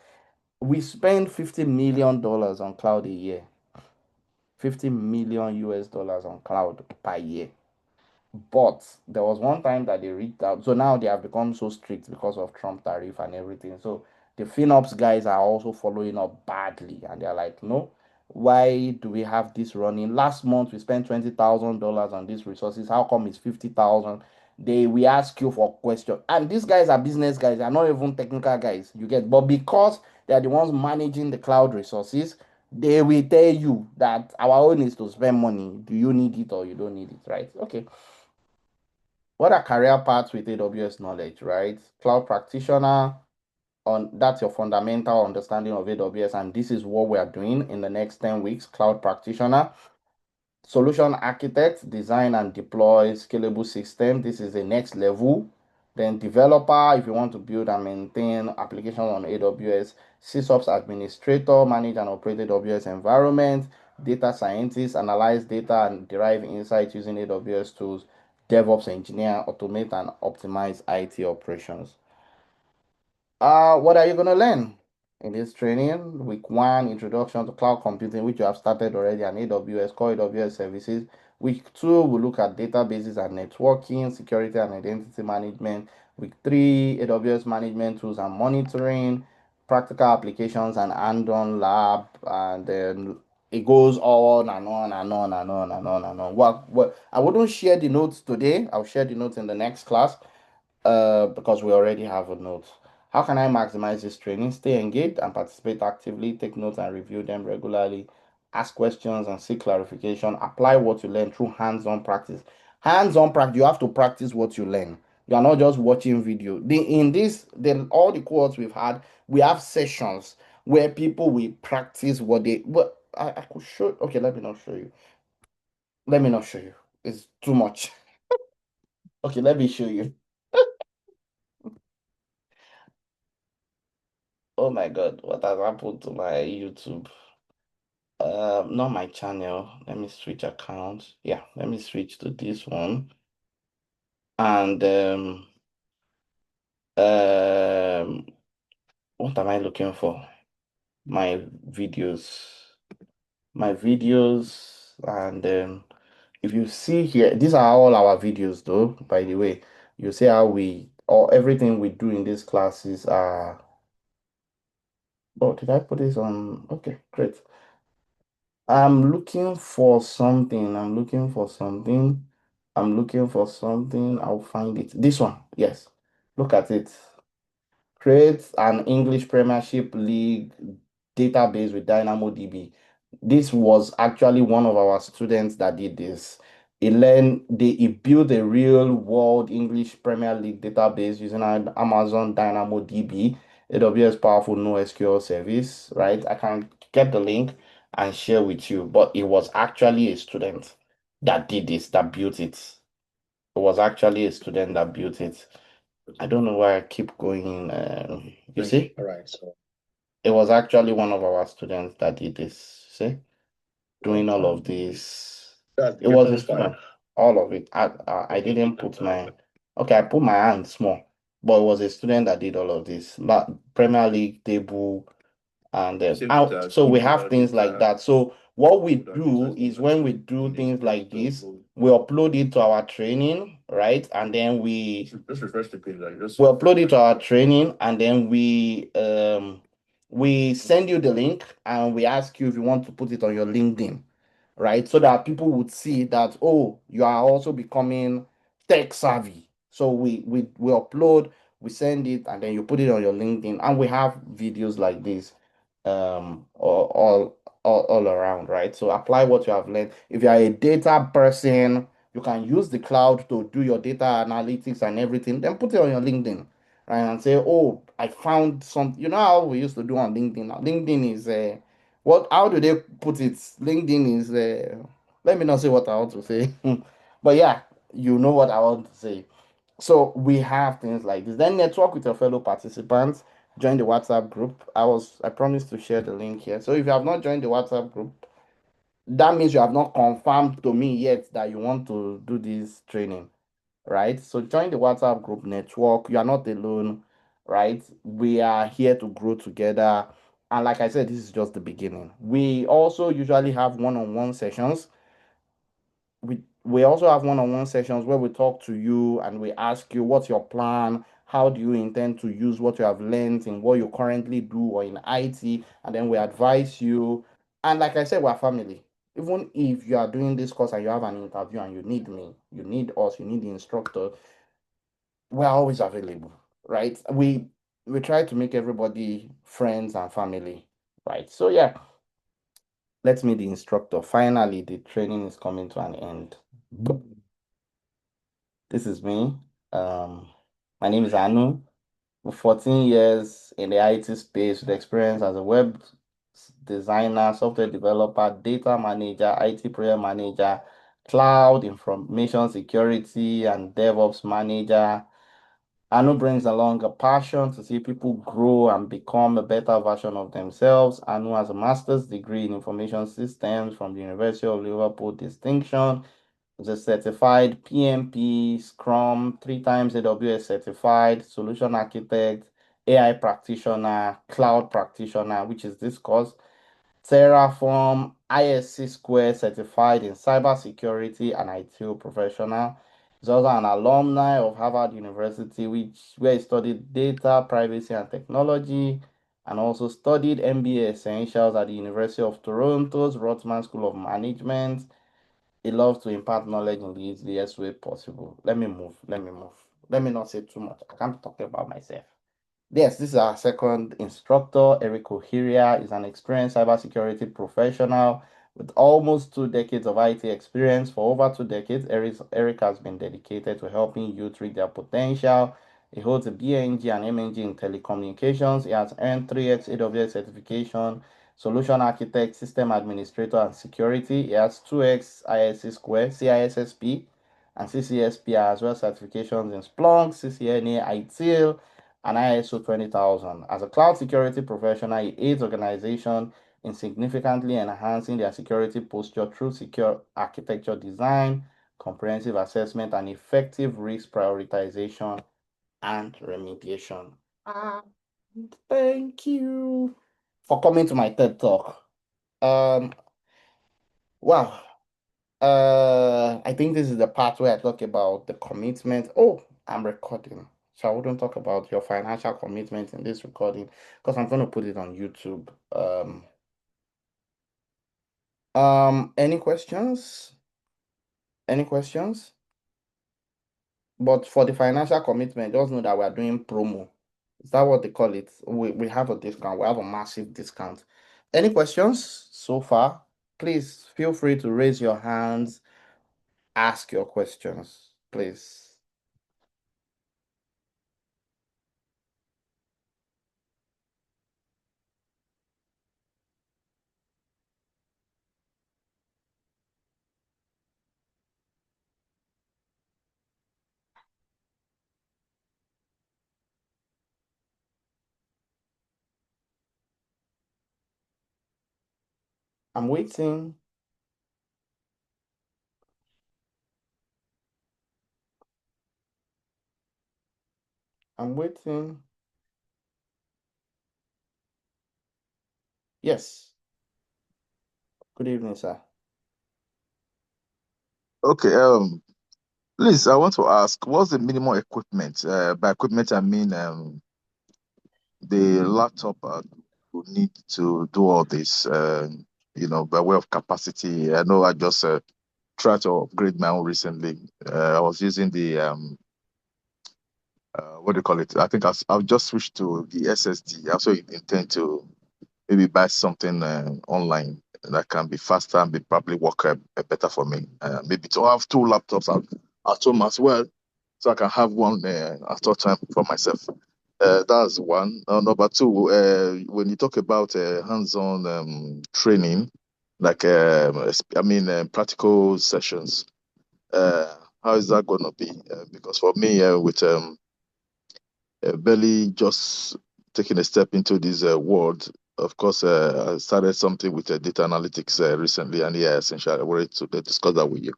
we spend $50 million on cloud a year. 50 million US dollars on cloud per year. But there was one time that they reached out. So now they have become so strict because of Trump tariff and everything. So the FinOps guys are also following up badly. And they're like, no, why do we have this running? Last month we spent $20,000 on these resources. How come it's 50,000? They we ask you for question. And these guys are business guys, they're not even technical guys. You get, but because they're the ones managing the cloud resources, they will tell you that our own is to spend money. Do you need it or you don't need it? Right? Okay. What are career paths with AWS knowledge, right? Cloud practitioner, on that's your fundamental understanding of AWS, and this is what we are doing in the next 10 weeks. Cloud practitioner, solution architect, design and deploy scalable system. This is the next level. Then developer, if you want to build and maintain applications on AWS, sysops administrator, manage and operate AWS environment, data scientist, analyze data and derive insights using AWS tools, DevOps engineer, automate and optimize IT operations. What are you going to learn in this training? Week one, introduction to cloud computing, which you have started already, and AWS, core AWS services. Week two, we look at databases and networking, security and identity management. Week three, AWS management tools and monitoring, practical applications and hand-on lab, and then it goes on and on and on and on and on and on. Well, I wouldn't share the notes today. I'll share the notes in the next class because we already have a note. How can I maximize this training? Stay engaged and participate actively, take notes and review them regularly, ask questions and seek clarification, apply what you learn through hands-on practice. Hands-on practice, you have to practice what you learn. You are not just watching video. All the courses we've had, we have sessions where people will practice what they, but I could show, okay, let me not show you. Let me not show you. It's too much. Okay, let me show you. Oh my God, what has happened to my YouTube? Not my channel. Let me switch accounts. Yeah, let me switch to this one. And um, what am I looking for? My videos. My videos, and if you see here, these are all our videos though, by the way. You see how we or everything we do in these classes are. Oh, did I put this on? Okay, great. I'm looking for something. I'm looking for something. I'm looking for something. I'll find it. This one, yes. Look at it. Create an English Premiership League database with DynamoDB. This was actually one of our students that did this. He built a real world English Premier League database using an Amazon DynamoDB, AWS powerful NoSQL service, right? I can get the link and share with you, but it was actually a student that did this, that built it. It was actually a student that built it. I don't know why I keep going. You see, All right. So it was actually one of our students that did this. See, doing right. all of this. That It okay, was a that's fine. student, all of it. I Okay. didn't put my, okay, I put my hand small, but it was a student that did all of this. Premier League table, and so we have things like that. So what we do is when we do things like this, we upload it to our training, right? And then Just refresh the page, like just we upload it to our training, and then we send you the link, and we ask you if you want to put it on your LinkedIn, right? So that people would see that, oh, you are also becoming tech savvy. So we upload, we send it, and then you put it on your LinkedIn, and we have videos like this all around, right? So apply what you have learned. If you are a data person, you can use the cloud to do your data analytics and everything, then put it on your LinkedIn, right? And say, oh, I found some, you know how we used to do on LinkedIn. Now, LinkedIn is how do they put it? LinkedIn is let me not say what I want to say. But yeah, you know what I want to say. So we have things like this. Then network with your fellow participants. Join the WhatsApp group. I promised to share the link here. So if you have not joined the WhatsApp group, that means you have not confirmed to me yet that you want to do this training, right? So join the WhatsApp group network. You are not alone, right? We are here to grow together. And like I said, this is just the beginning. We also usually have one-on-one sessions. We also have one-on-one sessions where we talk to you and we ask you what's your plan, how do you intend to use what you have learned in what you currently do or in IT, and then we advise you. And like I said, we're family. Even if you are doing this course and you have an interview and you need me, you need us, you need the instructor, we're always available, right? We try to make everybody friends and family, right? So yeah, let's meet the instructor. Finally, the training is coming to an end. This is me. Um, my name is Anu. With 14 years in the IT space with experience as a web designer, software developer, data manager, IT project manager, cloud information security, and DevOps manager. Anu brings along a passion to see people grow and become a better version of themselves. Anu has a master's degree in information systems from the University of Liverpool distinction. Is a certified PMP, Scrum, 3 times AWS certified, solution architect, AI practitioner, cloud practitioner, which is this course, Terraform, ISC Square certified in cybersecurity and IT professional. He's also an alumni of Harvard University, where he studied data, privacy, and technology, and also studied MBA Essentials at the University of Toronto's Rotman School of Management. He loves to impart knowledge in the easiest way possible. Let me move. Let me move. Let me not say too much. I can't talk about myself. Yes, this is our second instructor. Eric Ohiria is an experienced cybersecurity professional with almost 2 decades of IT experience. For over 2 decades, Eric has been dedicated to helping youth reach their potential. He holds a BNG and MNG in telecommunications. He has earned 3x AWS certification, solution architect, system administrator, and security. He has 2x ISC Square, CISSP, and CCSP, as well as certifications in Splunk, CCNA, ITIL, and ISO 20000. As a cloud security professional, he aids organizations in significantly enhancing their security posture through secure architecture design, comprehensive assessment, and effective risk prioritization and remediation. Ah, thank you for coming to my TED Talk. Um, wow. I think this is the part where I talk about the commitment. Oh, I'm recording. So I wouldn't talk about your financial commitment in this recording because I'm going to put it on YouTube. Any questions? Any questions? But for the financial commitment, just know that we are doing promo. Is that what they call it? We have a discount. We have a massive discount. Any questions so far? Please feel free to raise your hands, ask your questions, please. I'm waiting. I'm waiting. Yes. Good evening, sir. Okay, please, I want to ask, what's the minimum equipment? By equipment, I mean the laptop you need to do all this, by way of capacity. I know I just tried to upgrade my own recently. I was using the what do you call it? I think I've just switched to the SSD. I also intend to maybe buy something online that can be faster and be probably work better for me. Maybe to have two laptops at home as well, so I can have one at all time for myself. That's one. Number two, when you talk about hands-on training, like practical sessions, how is that going to be? Because for me, with barely just taking a step into this world. Of course, I started something with data analytics recently, and yeah, essentially, I wanted to discuss that with you.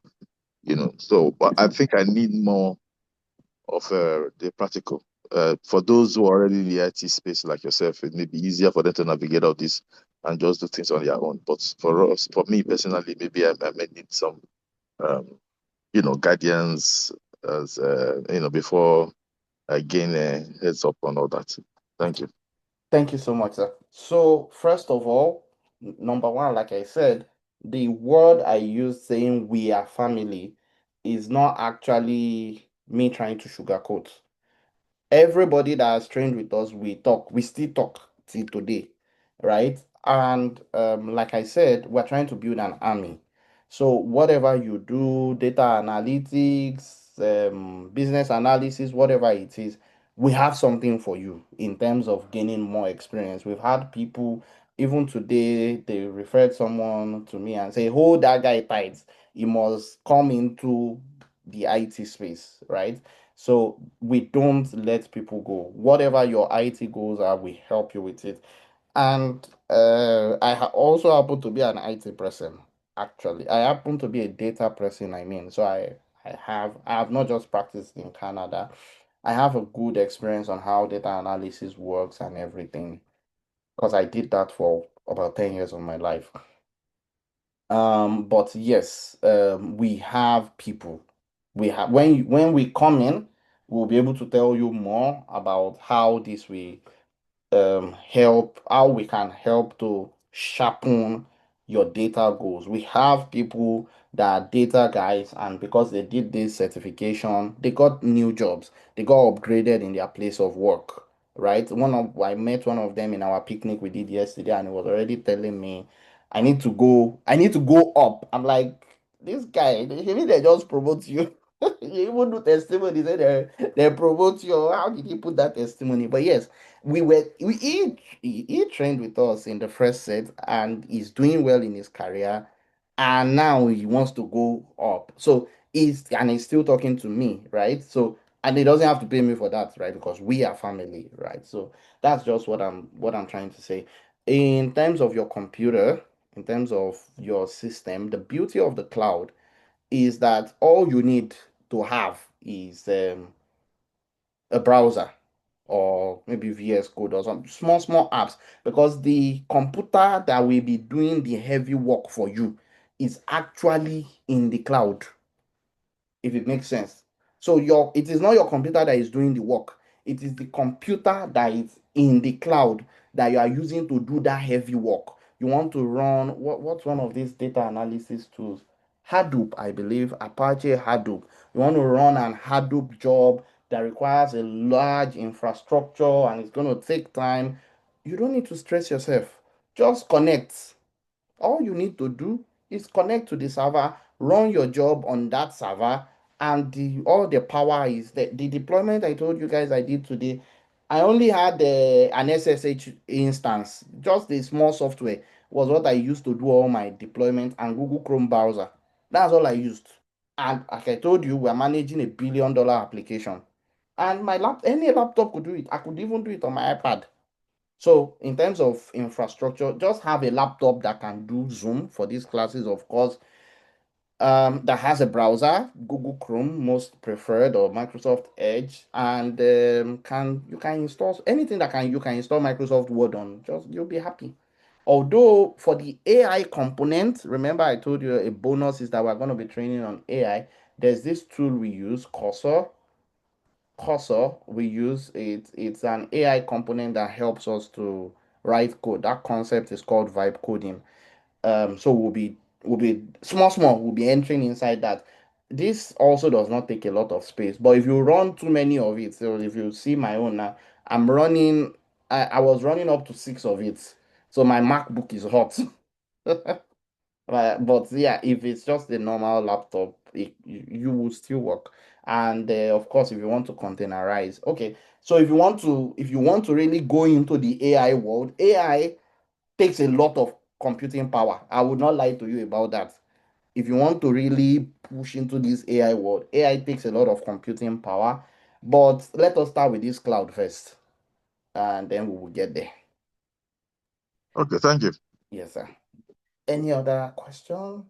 So but I think I need more of the practical. For those who are already in the IT space, like yourself, it may be easier for them to navigate all this and just do things on their own. But for us, for me personally, maybe I may need some, um, guidance as before I gain a heads up on all that. Thank you. Thank you so much, sir. So, first of all, number one, like I said, the word I use saying we are family is not actually me trying to sugarcoat. Everybody that has trained with us, we still talk till today, right? And like I said, we're trying to build an army. So whatever you do, data analytics, business analysis, whatever it is, we have something for you in terms of gaining more experience. We've had people, even today, they referred someone to me and say, hold that guy tight. He must come into the IT space, right? So we don't let people go. Whatever your IT goals are, we help you with it. And also happen to be an IT person, actually. I happen to be a data person, I mean. So I have not just practiced in Canada. I have a good experience on how data analysis works and everything because I did that for about 10 years of my life. But yes, we have people. We have when we come in, we'll be able to tell you more about how this will help, how we can help to sharpen your data goals. We have people that are data guys, and because they did this certification, they got new jobs. They got upgraded in their place of work, right? I met one of them in our picnic we did yesterday, and he was already telling me, I need to go up. I'm like, this guy, maybe they just promote you. You even do testimony, they promote you. How did he put that testimony? But yes, he trained with us in the first set and he's doing well in his career, and now he wants to go up. So he's still talking to me, right? So and he doesn't have to pay me for that, right? Because we are family, right? So that's just what I'm trying to say. In terms of your computer, in terms of your system, the beauty of the cloud is that all you need to have is a browser or maybe VS Code or some small apps, because the computer that will be doing the heavy work for you is actually in the cloud, if it makes sense. So it is not your computer that is doing the work. It is the computer that is in the cloud that you are using to do that heavy work. You want to run what's one of these data analysis tools? Hadoop, I believe, Apache Hadoop. You want to run an Hadoop job that requires a large infrastructure and it's going to take time. You don't need to stress yourself. Just connect. All you need to do is connect to the server, run your job on that server, and all the power is there. The deployment I told you guys I did today, I only had an SSH instance, just the small software was what I used to do all my deployment, and Google Chrome browser. That's all I used. And like I told you, we're managing $1 billion application. And any laptop could do it. I could even do it on my iPad. So in terms of infrastructure, just have a laptop that can do Zoom for these classes, of course, that has a browser, Google Chrome most preferred, or Microsoft Edge, and can you can install anything that can you can install Microsoft Word on. Just you'll be happy. Although for the AI component, remember I told you a bonus is that we're going to be training on AI. There's this tool we use, Cursor we use it. It's an AI component that helps us to write code. That concept is called vibe coding. So we'll be we'll be entering inside that. This also does not take a lot of space, but if you run too many of it, so if you see my own now, I'm running. I was running up to 6 of it, so my MacBook is hot. But yeah, if it's just a normal laptop, you will still work. And of course, if you want to containerize, okay. So if you want to really go into the AI world, AI takes a lot of computing power. I would not lie to you about that. If you want to really push into this AI world, AI takes a lot of computing power. But let us start with this cloud first, and then we will get there. Okay, thank you. Yes, sir. Any other question?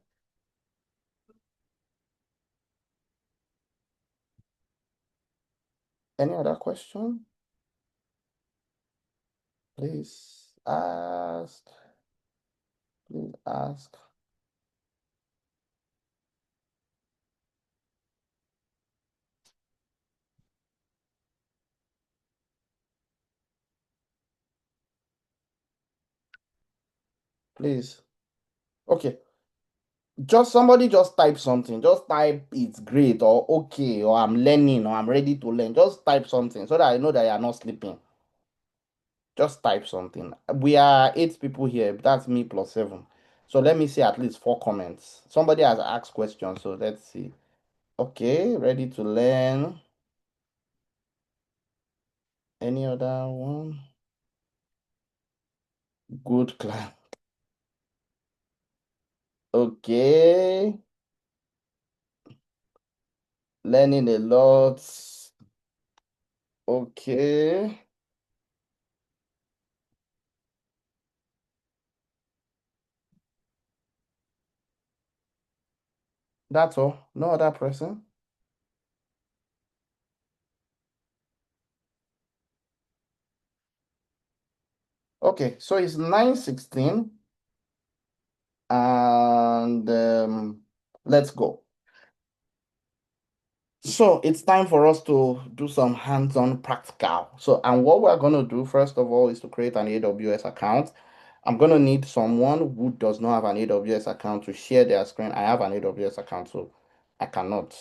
Any other question? Please ask. Please ask. Please. Okay. Just somebody just type something. Just type it's great or okay or I'm learning or I'm ready to learn. Just type something so that I know that you're not sleeping. Just type something. We are 8 people here. That's me plus 7. So let me see at least 4 comments. Somebody has asked questions, so let's see. Okay, ready to learn. Any other one? Good class. Okay, learning a lot. Okay, that's all. No other person. Okay, so it's 9:16 and let's go. So it's time for us to do some hands-on practical. So, and what we're going to do first of all is to create an AWS account. I'm going to need someone who does not have an AWS account to share their screen. I have an AWS account, so I cannot.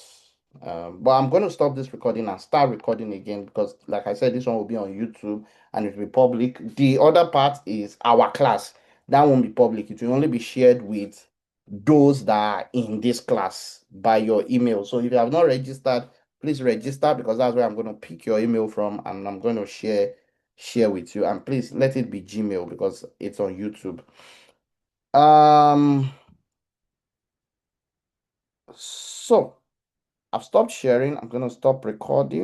But I'm going to stop this recording and start recording again because, like I said, this one will be on YouTube and it will be public. The other part is our class. That won't be public. It will only be shared with those that are in this class by your email. So if you have not registered, please register because that's where I'm going to pick your email from and I'm going to share with you. And please let it be Gmail because it's on YouTube. Um, so I've stopped sharing. I'm going to stop recording.